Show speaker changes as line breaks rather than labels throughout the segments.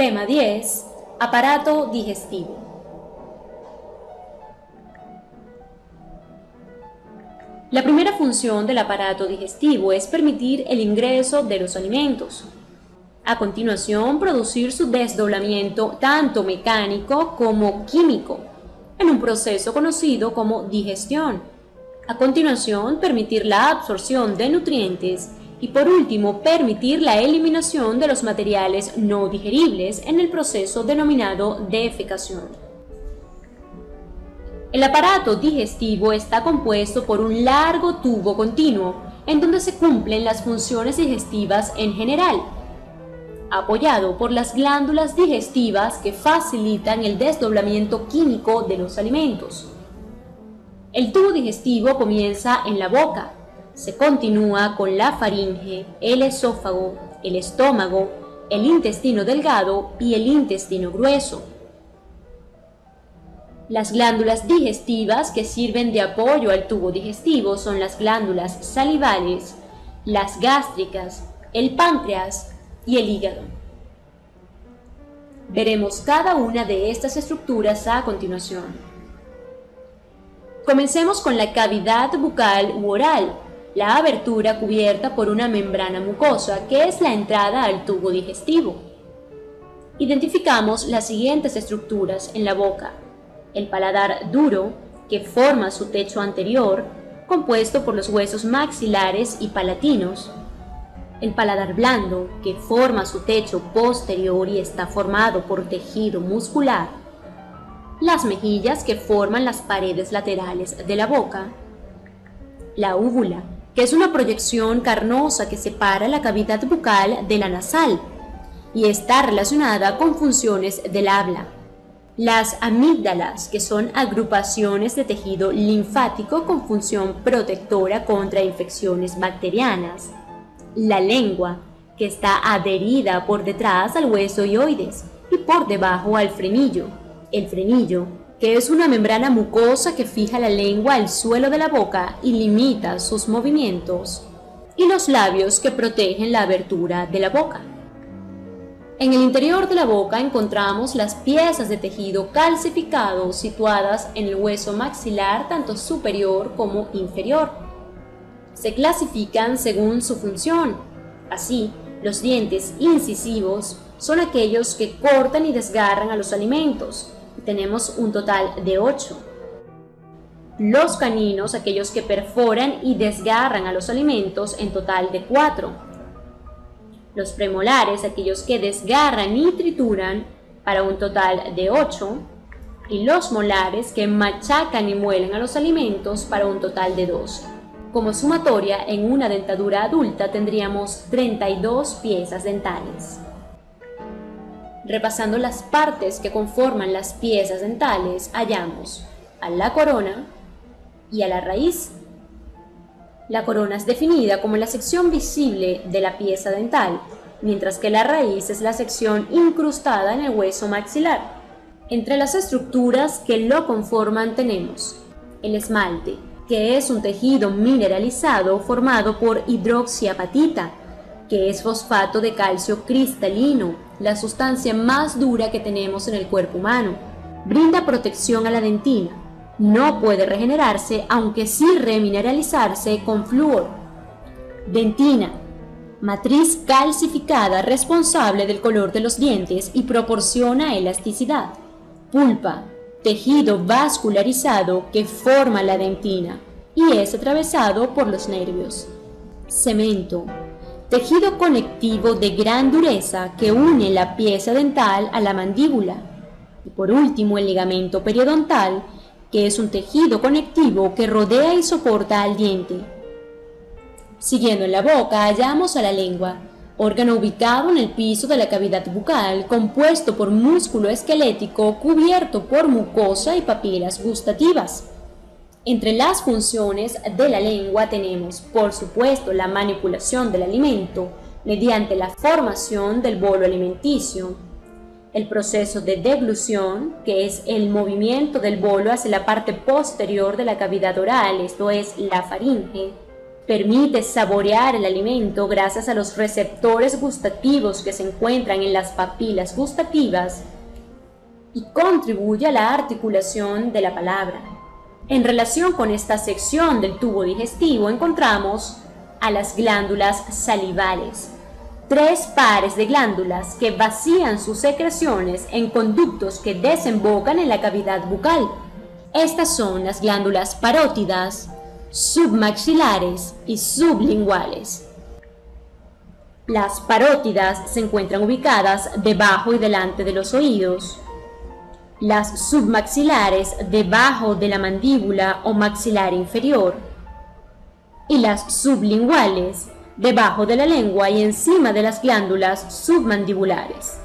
Tema 10. Aparato digestivo. La primera función del aparato digestivo es permitir el ingreso de los alimentos. A continuación, producir su desdoblamiento tanto mecánico como químico, en un proceso conocido como digestión. A continuación, permitir la absorción de nutrientes y por último, permitir la eliminación de los materiales no digeribles en el proceso denominado defecación. El aparato digestivo está compuesto por un largo tubo continuo en donde se cumplen las funciones digestivas en general, apoyado por las glándulas digestivas que facilitan el desdoblamiento químico de los alimentos. El tubo digestivo comienza en la boca, se continúa con la faringe, el esófago, el estómago, el intestino delgado y el intestino grueso. Las glándulas digestivas que sirven de apoyo al tubo digestivo son las glándulas salivales, las gástricas, el páncreas y el hígado. Veremos cada una de estas estructuras a continuación. Comencemos con la cavidad bucal u oral, la abertura cubierta por una membrana mucosa que es la entrada al tubo digestivo. Identificamos las siguientes estructuras en la boca. El paladar duro, que forma su techo anterior, compuesto por los huesos maxilares y palatinos. El paladar blando, que forma su techo posterior y está formado por tejido muscular. Las mejillas, que forman las paredes laterales de la boca. La úvula, que es una proyección carnosa que separa la cavidad bucal de la nasal y está relacionada con funciones del habla. Las amígdalas, que son agrupaciones de tejido linfático con función protectora contra infecciones bacterianas. La lengua, que está adherida por detrás al hueso hioides y por debajo al frenillo. El frenillo, que es una membrana mucosa que fija la lengua al suelo de la boca y limita sus movimientos. Y los labios, que protegen la abertura de la boca. En el interior de la boca encontramos las piezas de tejido calcificado situadas en el hueso maxilar tanto superior como inferior. Se clasifican según su función. Así, los dientes incisivos son aquellos que cortan y desgarran a los alimentos. Tenemos un total de 8. Los caninos, aquellos que perforan y desgarran a los alimentos, en total de 4. Los premolares, aquellos que desgarran y trituran, para un total de 8, y los molares, que machacan y muelen a los alimentos, para un total de 12. Como sumatoria, en una dentadura adulta tendríamos 32 piezas dentales. Repasando las partes que conforman las piezas dentales, hallamos a la corona y a la raíz. La corona es definida como la sección visible de la pieza dental, mientras que la raíz es la sección incrustada en el hueso maxilar. Entre las estructuras que lo conforman tenemos el esmalte, que es un tejido mineralizado formado por hidroxiapatita, que es fosfato de calcio cristalino, la sustancia más dura que tenemos en el cuerpo humano. Brinda protección a la dentina. No puede regenerarse, aunque sí remineralizarse con flúor. Dentina, matriz calcificada responsable del color de los dientes y proporciona elasticidad. Pulpa, tejido vascularizado que forma la dentina y es atravesado por los nervios. Cemento, tejido conectivo de gran dureza que une la pieza dental a la mandíbula. Y por último, el ligamento periodontal, que es un tejido conectivo que rodea y soporta al diente. Siguiendo en la boca hallamos a la lengua, órgano ubicado en el piso de la cavidad bucal, compuesto por músculo esquelético cubierto por mucosa y papilas gustativas. Entre las funciones de la lengua tenemos, por supuesto, la manipulación del alimento mediante la formación del bolo alimenticio, el proceso de deglución, que es el movimiento del bolo hacia la parte posterior de la cavidad oral, esto es, la faringe, Permite saborear el alimento gracias a los receptores gustativos que se encuentran en las papilas gustativas y contribuye a la articulación de la palabra. En relación con esta sección del tubo digestivo encontramos a las glándulas salivales, 3 pares de glándulas que vacían sus secreciones en conductos que desembocan en la cavidad bucal. Estas son las glándulas parótidas, submaxilares y sublinguales. Las parótidas se encuentran ubicadas debajo y delante de los oídos. Las submaxilares debajo de la mandíbula o maxilar inferior. Y las sublinguales debajo de la lengua y encima de las glándulas submandibulares.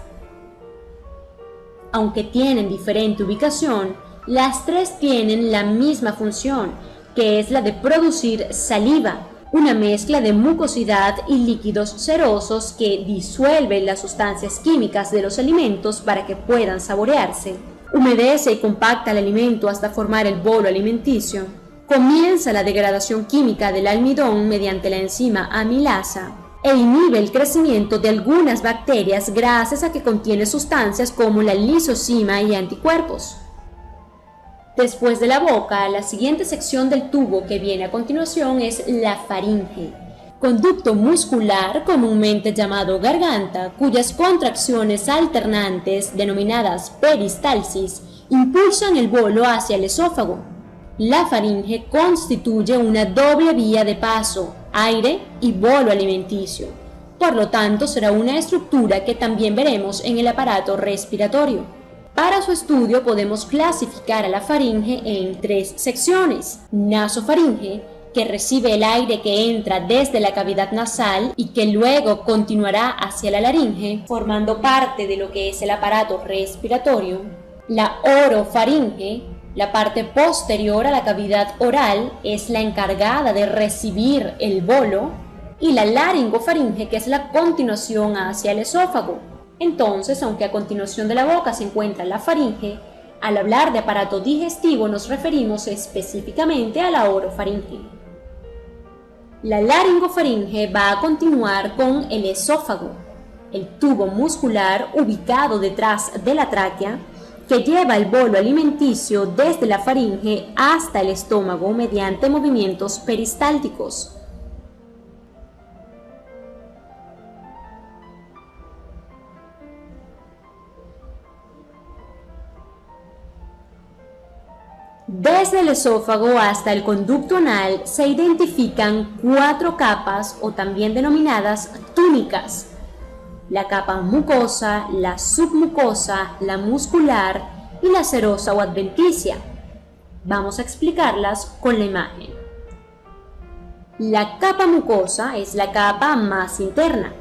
Aunque tienen diferente ubicación, las 3 tienen la misma función, que es la de producir saliva, una mezcla de mucosidad y líquidos serosos que disuelven las sustancias químicas de los alimentos para que puedan saborearse. Humedece y compacta el alimento hasta formar el bolo alimenticio. Comienza la degradación química del almidón mediante la enzima amilasa e inhibe el crecimiento de algunas bacterias gracias a que contiene sustancias como la lisozima y anticuerpos. Después de la boca, la siguiente sección del tubo que viene a continuación es la faringe, conducto muscular comúnmente llamado garganta, cuyas contracciones alternantes, denominadas peristalsis, impulsan el bolo hacia el esófago. La faringe constituye una doble vía de paso, aire y bolo alimenticio. Por lo tanto, será una estructura que también veremos en el aparato respiratorio. Para su estudio podemos clasificar a la faringe en 3 secciones: nasofaringe, que recibe el aire que entra desde la cavidad nasal y que luego continuará hacia la laringe, formando parte de lo que es el aparato respiratorio; la orofaringe, la parte posterior a la cavidad oral, es la encargada de recibir el bolo; y la laringofaringe, que es la continuación hacia el esófago. Entonces, aunque a continuación de la boca se encuentra la faringe, al hablar de aparato digestivo nos referimos específicamente a la orofaringe. La laringofaringe va a continuar con el esófago, el tubo muscular ubicado detrás de la tráquea que lleva el bolo alimenticio desde la faringe hasta el estómago mediante movimientos peristálticos. Desde el esófago hasta el conducto anal se identifican 4 capas o también denominadas túnicas: la capa mucosa, la submucosa, la muscular y la serosa o adventicia. Vamos a explicarlas con la imagen. La capa mucosa es la capa más interna.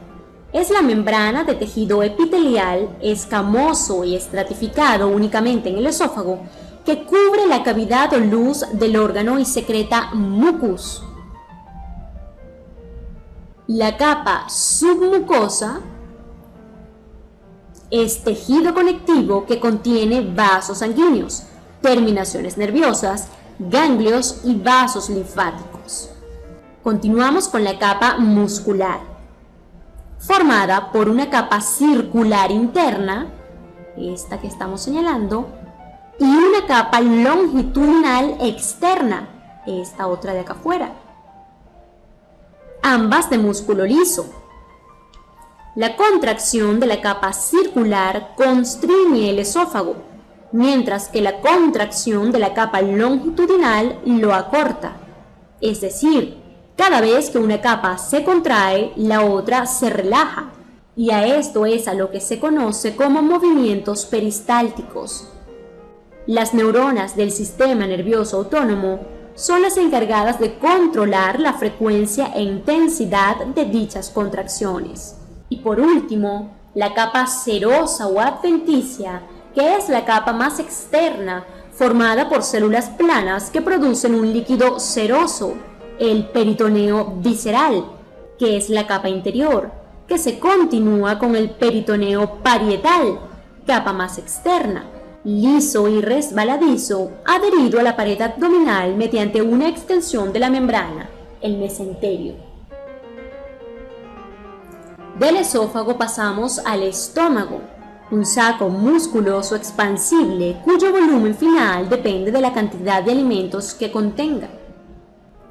Es la membrana de tejido epitelial escamoso y estratificado únicamente en el esófago que cubre la cavidad o luz del órgano y secreta mucus. La capa submucosa es tejido conectivo que contiene vasos sanguíneos, terminaciones nerviosas, ganglios y vasos linfáticos. Continuamos con la capa muscular, formada por una capa circular interna, esta que estamos señalando, y una capa longitudinal externa, esta otra de acá afuera, ambas de músculo liso. La contracción de la capa circular constriñe el esófago, mientras que la contracción de la capa longitudinal lo acorta. Es decir, cada vez que una capa se contrae, la otra se relaja, y a esto es a lo que se conoce como movimientos peristálticos. Las neuronas del sistema nervioso autónomo son las encargadas de controlar la frecuencia e intensidad de dichas contracciones. Y por último, la capa serosa o adventicia, que es la capa más externa, formada por células planas que producen un líquido seroso, el peritoneo visceral, que es la capa interior, que se continúa con el peritoneo parietal, capa más externa, liso y resbaladizo, adherido a la pared abdominal mediante una extensión de la membrana, el mesenterio. Del esófago pasamos al estómago, un saco musculoso expansible cuyo volumen final depende de la cantidad de alimentos que contenga.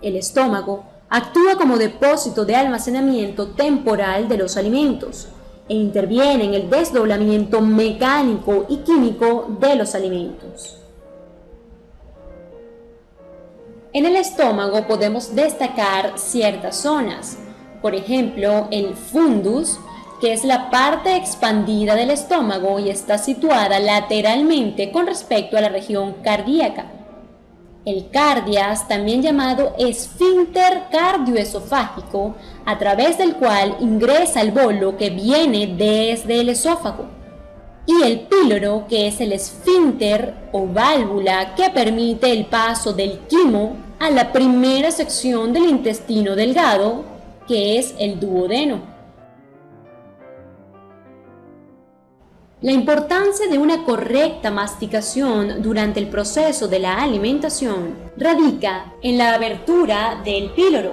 El estómago actúa como depósito de almacenamiento temporal de los alimentos e interviene en el desdoblamiento mecánico y químico de los alimentos. En el estómago podemos destacar ciertas zonas, por ejemplo, el fundus, que es la parte expandida del estómago y está situada lateralmente con respecto a la región cardíaca. El cardias, también llamado esfínter cardioesofágico, a través del cual ingresa el bolo que viene desde el esófago. Y el píloro, que es el esfínter o válvula que permite el paso del quimo a la primera sección del intestino delgado, que es el duodeno. La importancia de una correcta masticación durante el proceso de la alimentación radica en la abertura del píloro.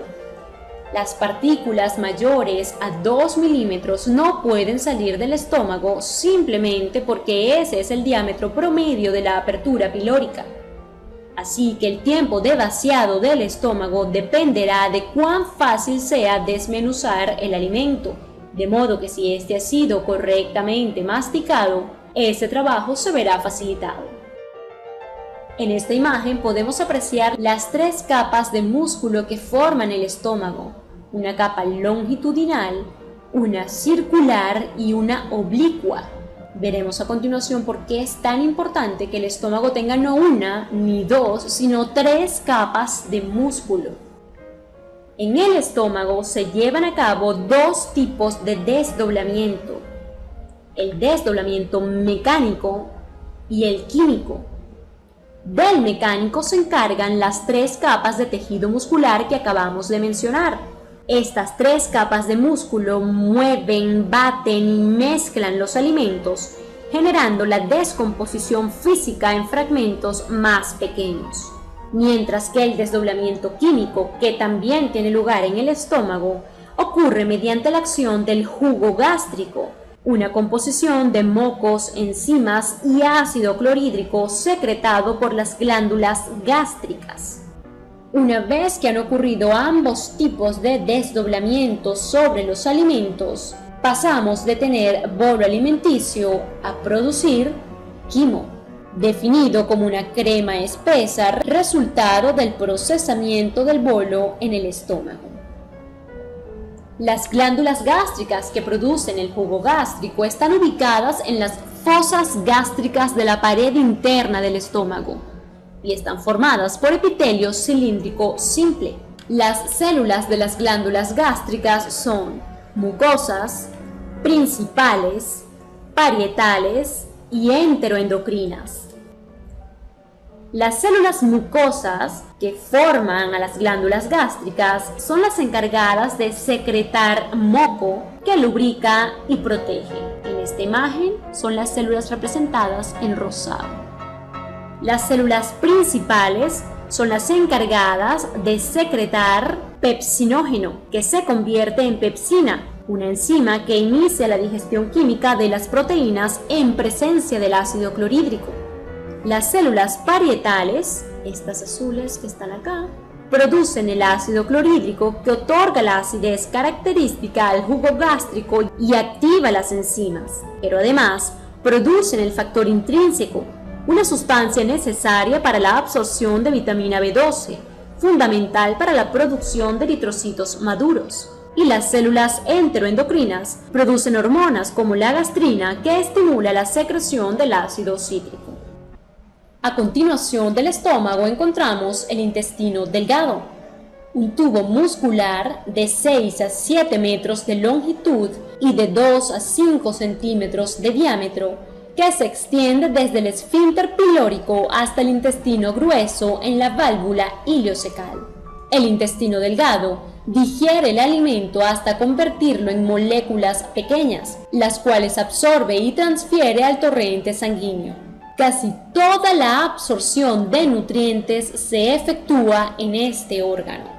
Las partículas mayores a 2 milímetros no pueden salir del estómago simplemente porque ese es el diámetro promedio de la apertura pilórica. Así que el tiempo de vaciado del estómago dependerá de cuán fácil sea desmenuzar el alimento. De modo que si este ha sido correctamente masticado, ese trabajo se verá facilitado. En esta imagen podemos apreciar las 3 capas de músculo que forman el estómago, una capa longitudinal, una circular y una oblicua. Veremos a continuación por qué es tan importante que el estómago tenga no una ni 2, sino 3 capas de músculo. En el estómago se llevan a cabo 2 tipos de desdoblamiento, el desdoblamiento mecánico y el químico. Del mecánico se encargan las 3 capas de tejido muscular que acabamos de mencionar. Estas 3 capas de músculo mueven, baten y mezclan los alimentos, generando la descomposición física en fragmentos más pequeños. Mientras que el desdoblamiento químico, que también tiene lugar en el estómago, ocurre mediante la acción del jugo gástrico, una composición de mocos, enzimas y ácido clorhídrico secretado por las glándulas gástricas. Una vez que han ocurrido ambos tipos de desdoblamiento sobre los alimentos, pasamos de tener bolo alimenticio a producir quimo, definido como una crema espesa resultado del procesamiento del bolo en el estómago. Las glándulas gástricas que producen el jugo gástrico están ubicadas en las fosas gástricas de la pared interna del estómago y están formadas por epitelio cilíndrico simple. Las células de las glándulas gástricas son mucosas, principales, parietales y enteroendocrinas. Las células mucosas que forman a las glándulas gástricas son las encargadas de secretar moco que lubrica y protege. En esta imagen son las células representadas en rosado. Las células principales son las encargadas de secretar pepsinógeno, que se convierte en pepsina, una enzima que inicia la digestión química de las proteínas en presencia del ácido clorhídrico. Las células parietales, estas azules que están acá, producen el ácido clorhídrico que otorga la acidez característica al jugo gástrico y activa las enzimas, pero además producen el factor intrínseco, una sustancia necesaria para la absorción de vitamina B12, fundamental para la producción de eritrocitos maduros. Y las células enteroendocrinas producen hormonas como la gastrina que estimula la secreción del ácido cítrico. A continuación del estómago encontramos el intestino delgado, un tubo muscular de 6 a 7 metros de longitud y de 2 a 5 centímetros de diámetro, que se extiende desde el esfínter pilórico hasta el intestino grueso en la válvula ileocecal. El intestino delgado digiere el alimento hasta convertirlo en moléculas pequeñas, las cuales absorbe y transfiere al torrente sanguíneo. Casi toda la absorción de nutrientes se efectúa en este órgano.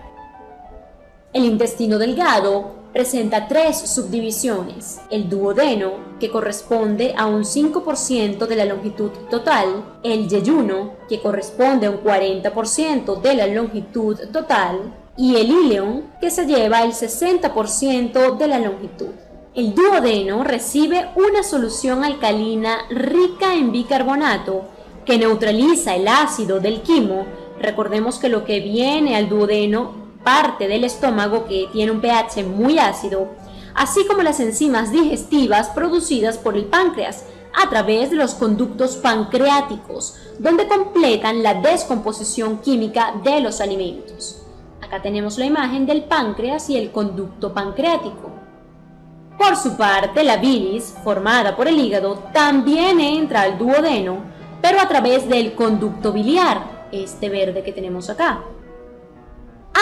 El intestino delgado presenta 3 subdivisiones: el duodeno, que corresponde a un 5% de la longitud total, el yeyuno, que corresponde a un 40% de la longitud total, y el íleon, que se lleva el 60% de la longitud. El duodeno recibe una solución alcalina rica en bicarbonato que neutraliza el ácido del quimo. Recordemos que lo que viene al duodeno parte del estómago que tiene un pH muy ácido, así como las enzimas digestivas producidas por el páncreas a través de los conductos pancreáticos, donde completan la descomposición química de los alimentos. Acá tenemos la imagen del páncreas y el conducto pancreático. Por su parte, la bilis, formada por el hígado, también entra al duodeno, pero a través del conducto biliar, este verde que tenemos acá.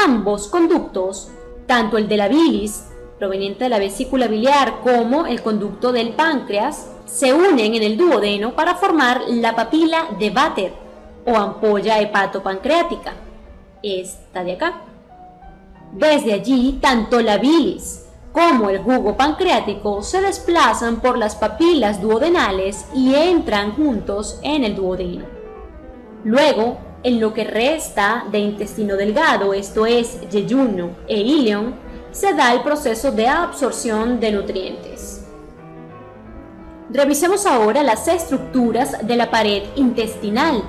Ambos conductos, tanto el de la bilis, proveniente de la vesícula biliar, como el conducto del páncreas, se unen en el duodeno para formar la papila de Vater o ampolla hepatopancreática, esta de acá. Desde allí, tanto la bilis como el jugo pancreático se desplazan por las papilas duodenales y entran juntos en el duodeno. Luego, en lo que resta de intestino delgado, esto es yeyuno e íleon, se da el proceso de absorción de nutrientes. Revisemos ahora las estructuras de la pared intestinal.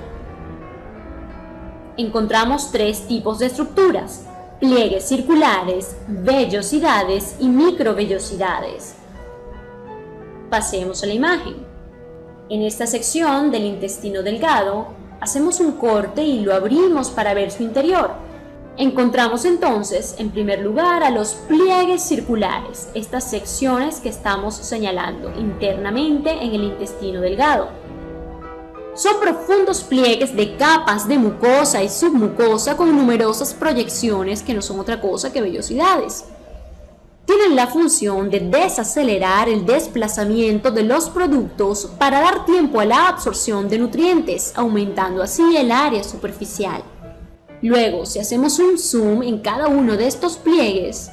Encontramos 3 tipos de estructuras: pliegues circulares, vellosidades y microvellosidades. Pasemos a la imagen. En esta sección del intestino delgado, hacemos un corte y lo abrimos para ver su interior. Encontramos entonces, en primer lugar, a los pliegues circulares, estas secciones que estamos señalando internamente en el intestino delgado. Son profundos pliegues de capas de mucosa y submucosa con numerosas proyecciones que no son otra cosa que vellosidades. Tienen la función de desacelerar el desplazamiento de los productos para dar tiempo a la absorción de nutrientes, aumentando así el área superficial. Luego, si hacemos un zoom en cada uno de estos pliegues,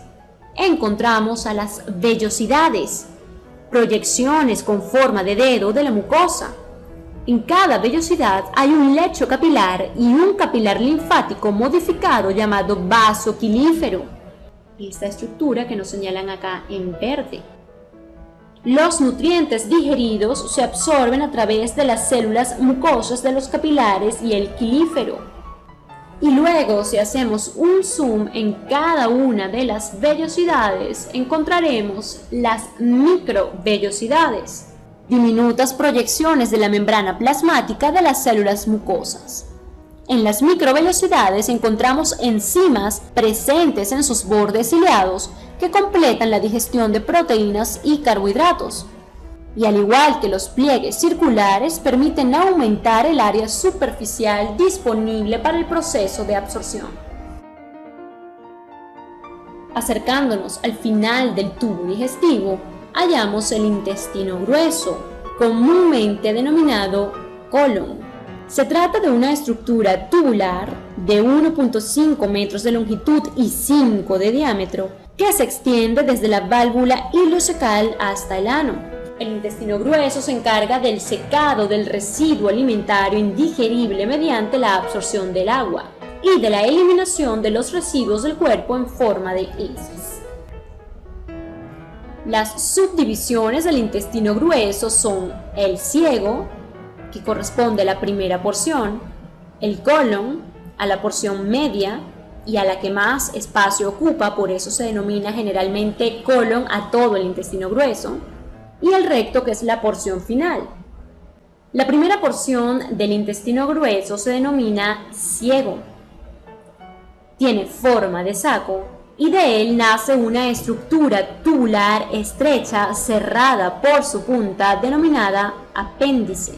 encontramos a las vellosidades, proyecciones con forma de dedo de la mucosa. En cada vellosidad hay un lecho capilar y un capilar linfático modificado llamado vaso quilífero, esta estructura que nos señalan acá en verde. Los nutrientes digeridos se absorben a través de las células mucosas de los capilares y el quilífero. Y luego, si hacemos un zoom en cada una de las vellosidades, encontraremos las microvellosidades, diminutas proyecciones de la membrana plasmática de las células mucosas. En las microvellosidades encontramos enzimas presentes en sus bordes ciliados que completan la digestión de proteínas y carbohidratos. Y al igual que los pliegues circulares, permiten aumentar el área superficial disponible para el proceso de absorción. Acercándonos al final del tubo digestivo, hallamos el intestino grueso, comúnmente denominado colon. Se trata de una estructura tubular de 1.5 metros de longitud y 5 de diámetro, que se extiende desde la válvula ileocecal hasta el ano. El intestino grueso se encarga del secado del residuo alimentario indigerible mediante la absorción del agua y de la eliminación de los residuos del cuerpo en forma de heces. Las subdivisiones del intestino grueso son el ciego, que corresponde a la primera porción, el colon, a la porción media y a la que más espacio ocupa, por eso se denomina generalmente colon a todo el intestino grueso, y el recto, que es la porción final. La primera porción del intestino grueso se denomina ciego. Tiene forma de saco y de él nace una estructura tubular estrecha cerrada por su punta denominada apéndice,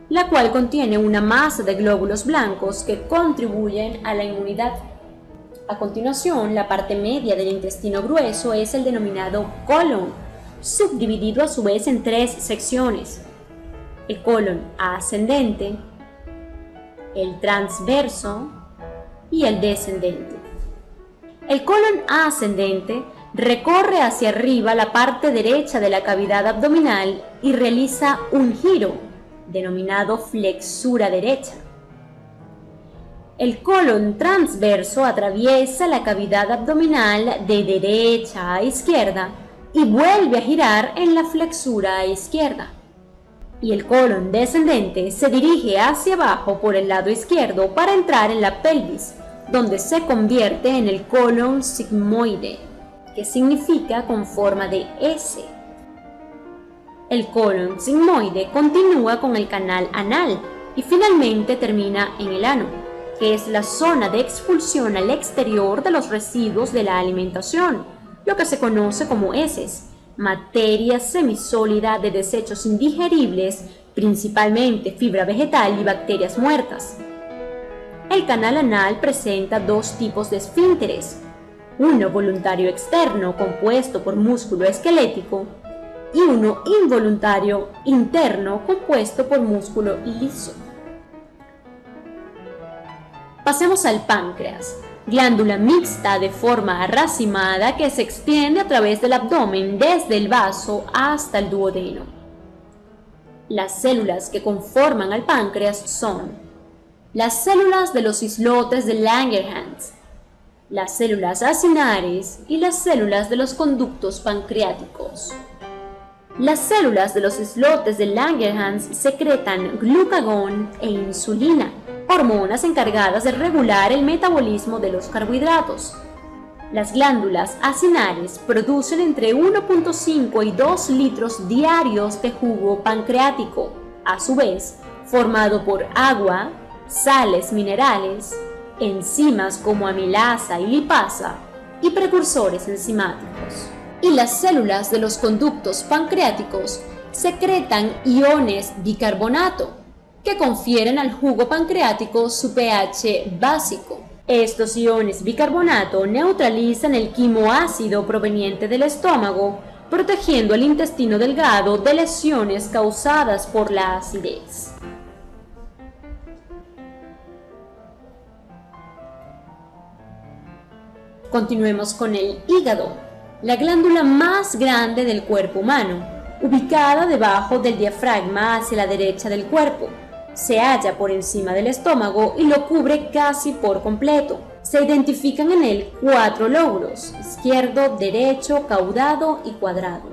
la cual contiene una masa de glóbulos blancos que contribuyen a la inmunidad. A continuación, la parte media del intestino grueso es el denominado colon, subdividido a su vez en 3 secciones: el colon ascendente, el transverso y el descendente. El colon ascendente recorre hacia arriba la parte derecha de la cavidad abdominal y realiza un giro, denominado flexura derecha. El colon transverso atraviesa la cavidad abdominal de derecha a izquierda y vuelve a girar en la flexura izquierda. Y el colon descendente se dirige hacia abajo por el lado izquierdo para entrar en la pelvis, donde se convierte en el colon sigmoide, que significa con forma de S. El colon sigmoide continúa con el canal anal y finalmente termina en el ano, que es la zona de expulsión al exterior de los residuos de la alimentación, lo que se conoce como heces, materia semisólida de desechos indigeribles, principalmente fibra vegetal y bacterias muertas. El canal anal presenta dos tipos de esfínteres, uno voluntario externo compuesto por músculo esquelético y uno involuntario interno compuesto por músculo liso. Pasemos al páncreas, glándula mixta de forma racimada que se extiende a través del abdomen desde el vaso hasta el duodeno. Las células que conforman al páncreas son las células de los islotes de Langerhans, las células acinares y las células de los conductos pancreáticos. Las células de los islotes de Langerhans secretan glucagón e insulina, hormonas encargadas de regular el metabolismo de los carbohidratos. Las glándulas acinares producen entre 1.5 y 2 litros diarios de jugo pancreático, a su vez formado por agua, sales minerales, enzimas como amilasa y lipasa y precursores enzimáticos. Y las células de los conductos pancreáticos secretan iones bicarbonato, que confieren al jugo pancreático su pH básico. Estos iones bicarbonato neutralizan el quimoácido proveniente del estómago, protegiendo el intestino delgado de lesiones causadas por la acidez. Continuemos con el hígado, la glándula más grande del cuerpo humano, ubicada debajo del diafragma hacia la derecha del cuerpo. Se halla por encima del estómago y lo cubre casi por completo. Se identifican en él 4 lóbulos: izquierdo, derecho, caudado y cuadrado.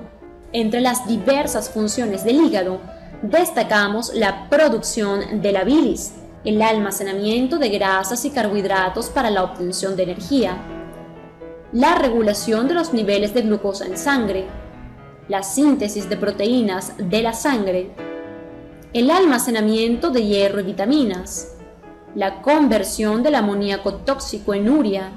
Entre las diversas funciones del hígado, destacamos la producción de la bilis, el almacenamiento de grasas y carbohidratos para la obtención de energía, la regulación de los niveles de glucosa en sangre, la síntesis de proteínas de la sangre, el almacenamiento de hierro y vitaminas, la conversión del amoníaco tóxico en urea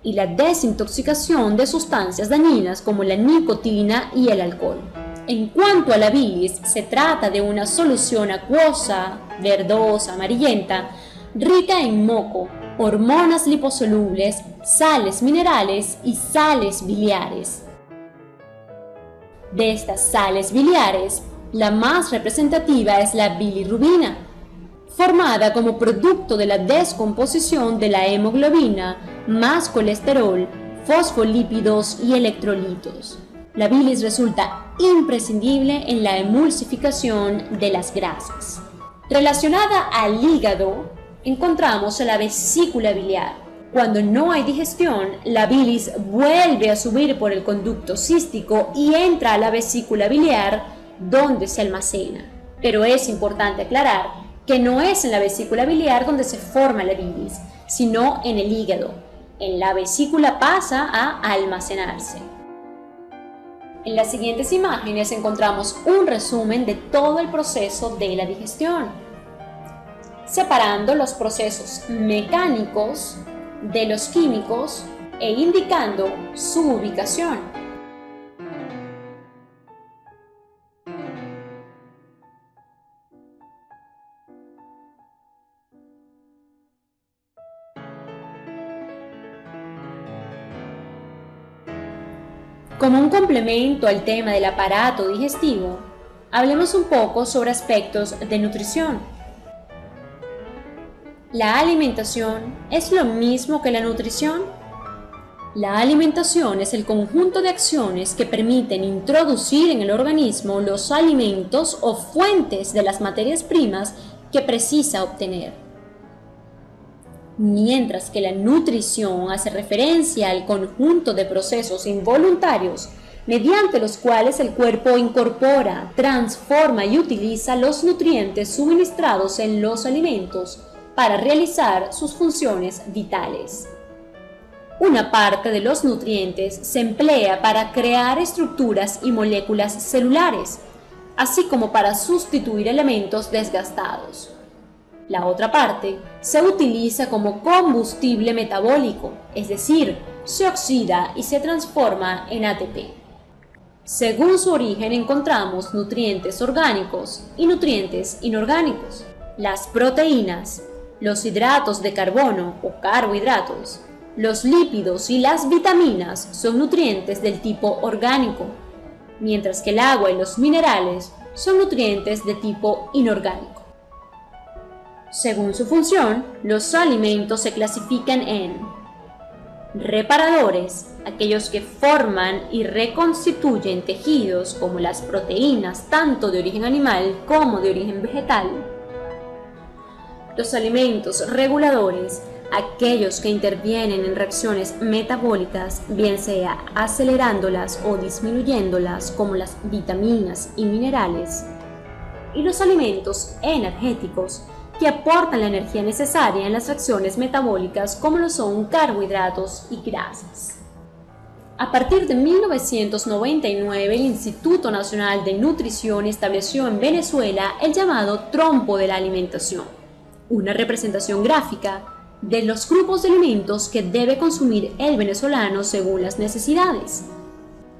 y la desintoxicación de sustancias dañinas como la nicotina y el alcohol. En cuanto a la bilis, se trata de una solución acuosa, verdosa, amarillenta, rica en moco, hormonas liposolubles, sales minerales y sales biliares. De estas sales biliares, la más representativa es la bilirrubina, formada como producto de la descomposición de la hemoglobina, más colesterol, fosfolípidos y electrolitos. La bilis resulta imprescindible en la emulsificación de las grasas. Relacionada al hígado, encontramos la vesícula biliar. Cuando no hay digestión, la bilis vuelve a subir por el conducto cístico y entra a la vesícula biliar, donde se almacena. Pero es importante aclarar que no es en la vesícula biliar donde se forma la bilis, sino en el hígado. En la vesícula pasa a almacenarse. En las siguientes imágenes encontramos un resumen de todo el proceso de la digestión, separando los procesos mecánicos de los químicos e indicando su ubicación. Como un complemento al tema del aparato digestivo, hablemos un poco sobre aspectos de nutrición. ¿La alimentación es lo mismo que la nutrición? La alimentación es el conjunto de acciones que permiten introducir en el organismo los alimentos o fuentes de las materias primas que precisa obtener. Mientras que la nutrición hace referencia al conjunto de procesos involuntarios mediante los cuales el cuerpo incorpora, transforma y utiliza los nutrientes suministrados en los alimentos para realizar sus funciones vitales. Una parte de los nutrientes se emplea para crear estructuras y moléculas celulares, así como para sustituir elementos desgastados. La otra parte se utiliza como combustible metabólico, es decir, se oxida y se transforma en ATP. Según su origen encontramos nutrientes orgánicos y nutrientes inorgánicos. Las proteínas, los hidratos de carbono o carbohidratos, los lípidos y las vitaminas son nutrientes del tipo orgánico, mientras que el agua y los minerales son nutrientes de tipo inorgánico. Según su función, los alimentos se clasifican en reparadores, aquellos que forman y reconstituyen tejidos como las proteínas tanto de origen animal como de origen vegetal. Los alimentos reguladores, aquellos que intervienen en reacciones metabólicas, bien sea acelerándolas o disminuyéndolas, como las vitaminas y minerales. Y los alimentos energéticos, que aportan la energía necesaria en las reacciones metabólicas, como lo son carbohidratos y grasas. A partir de 1999, el Instituto Nacional de Nutrición estableció en Venezuela el llamado trompo de la alimentación, una representación gráfica de los grupos de alimentos que debe consumir el venezolano según las necesidades.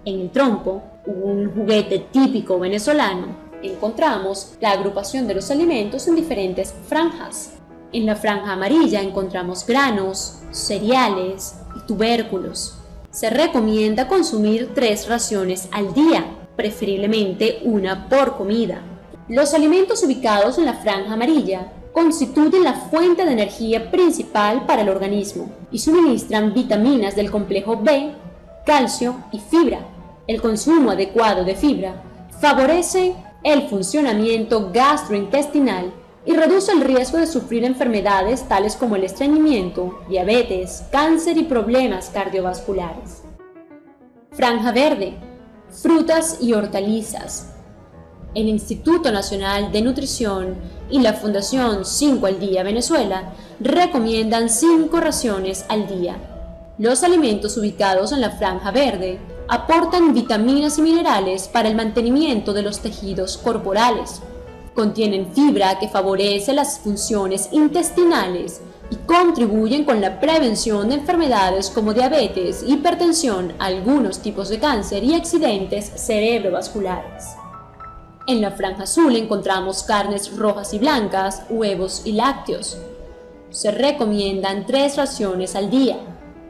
En el trompo, un juguete típico venezolano, encontramos la agrupación de los alimentos en diferentes franjas. En la franja amarilla encontramos granos, cereales y tubérculos. Se recomienda consumir 3 raciones al día, preferiblemente una por comida. Los alimentos ubicados en la franja amarilla constituyen la fuente de energía principal para el organismo y suministran vitaminas del complejo B, calcio y fibra. El consumo adecuado de fibra favorece el funcionamiento gastrointestinal y reduce el riesgo de sufrir enfermedades tales como el estreñimiento, diabetes, cáncer y problemas cardiovasculares. Franja verde, frutas y hortalizas. El Instituto Nacional de Nutrición y la Fundación 5 al Día Venezuela recomiendan 5 raciones al día. Los alimentos ubicados en la franja verde aportan vitaminas y minerales para el mantenimiento de los tejidos corporales. Contienen fibra que favorece las funciones intestinales y contribuyen con la prevención de enfermedades como diabetes, hipertensión, algunos tipos de cáncer y accidentes cerebrovasculares. En la franja azul encontramos carnes rojas y blancas, huevos y lácteos. Se recomiendan 3 raciones al día,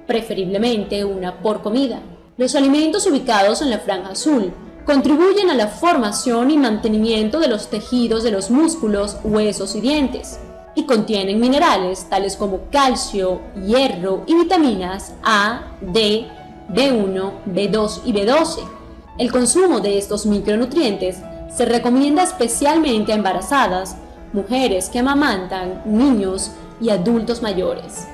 preferiblemente una por comida. Los alimentos ubicados en la franja azul contribuyen a la formación y mantenimiento de los tejidos de los músculos, huesos y dientes, y contienen minerales tales como calcio, hierro y vitaminas A, D, B1, B2 y B12. El consumo de estos micronutrientes se recomienda especialmente a embarazadas, mujeres que amamantan, niños y adultos mayores.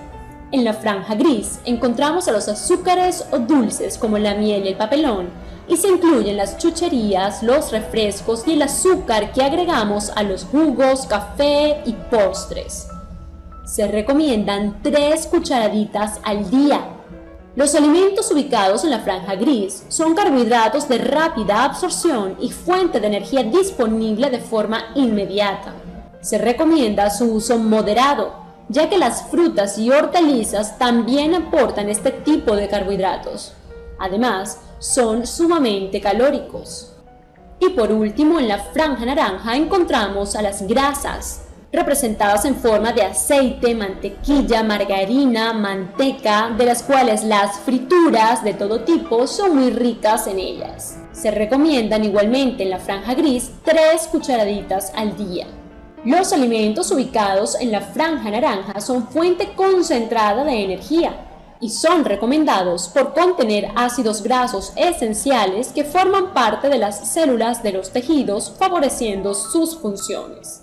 En la franja gris encontramos a los azúcares o dulces como la miel y el papelón, y se incluyen las chucherías, los refrescos y el azúcar que agregamos a los jugos, café y postres. Se recomiendan 3 cucharaditas al día. Los alimentos ubicados en la franja gris son carbohidratos de rápida absorción y fuente de energía disponible de forma inmediata. Se recomienda su uso moderado, ya que las frutas y hortalizas también aportan este tipo de carbohidratos. Además, son sumamente calóricos. Y por último, en la franja naranja encontramos a las grasas, representadas en forma de aceite, mantequilla, margarina, manteca, de las cuales las frituras de todo tipo son muy ricas en ellas. Se recomiendan igualmente en la franja gris 3 cucharaditas al día. Los alimentos ubicados en la franja naranja son fuente concentrada de energía y son recomendados por contener ácidos grasos esenciales que forman parte de las células de los tejidos, favoreciendo sus funciones.